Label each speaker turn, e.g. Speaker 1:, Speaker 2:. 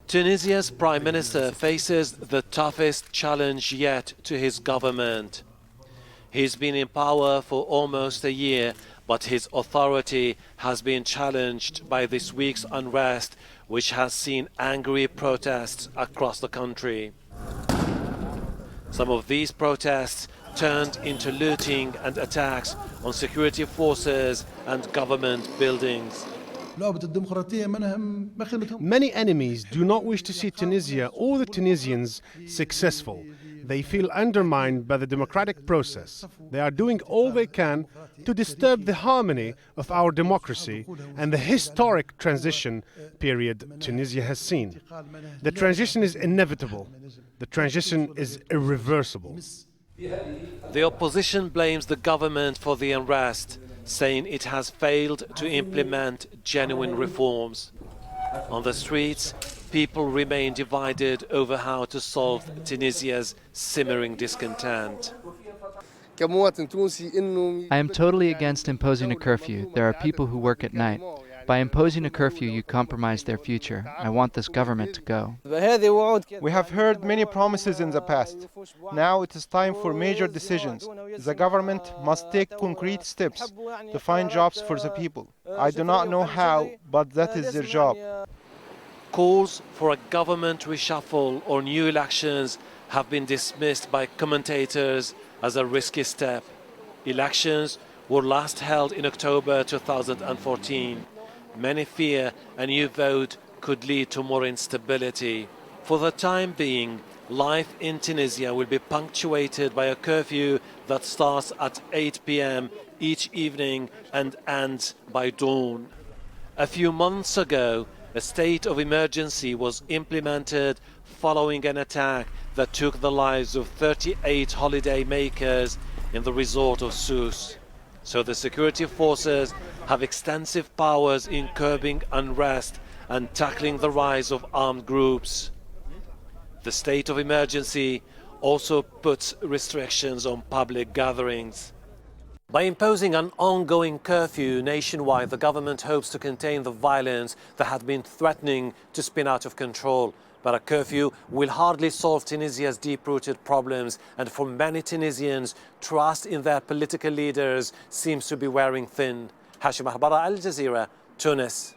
Speaker 1: Tunisia's Prime Minister faces the toughest challenge yet to his government. He's been in power for almost a year, but his authority has been challenged by this week's unrest, which has seen angry protests across the country. Some of these protests turned into looting and attacks on security forces and government buildings.
Speaker 2: Many enemies do not wish to see Tunisia or the Tunisians successful. They feel undermined by the democratic process. They are doing all they can to disturb the harmony of our democracy and the historic transition period Tunisia has seen. The transition is inevitable. The transition is irreversible.
Speaker 1: The opposition blames the government for the unrest, saying it has failed to implement genuine reforms. On the streets, people remain divided over how to solve Tunisia's simmering discontent.
Speaker 3: I am totally against imposing a curfew. There are people who work at night. By imposing a curfew, you compromise their future. I want this government to go.
Speaker 4: We have heard many promises in the past. Now it is time for major decisions. The government must take concrete steps to find jobs for the people. I do not know how, but that is their job.
Speaker 1: Calls for a government reshuffle or new elections have been dismissed by commentators as a risky step. Elections were last held in October 2014. Many fear a new vote could lead to more instability. For the time being, life in Tunisia will be punctuated by a curfew that starts at 8 p.m. each evening and ends by dawn. A few months ago, a state of emergency was implemented following an attack that took the lives of 38 holiday makers in the resort of Sousse. So the security forces have extensive powers in curbing unrest and tackling the rise of armed groups. The state of emergency also puts restrictions on public gatherings. By imposing an ongoing curfew nationwide, the government hopes to contain the violence that had been threatening to spin out of control. But a curfew will hardly solve Tunisia's deep-rooted problems, and for many Tunisians, trust in their political leaders seems to be wearing thin. Hashim Ahbara, Al Jazeera, Tunis.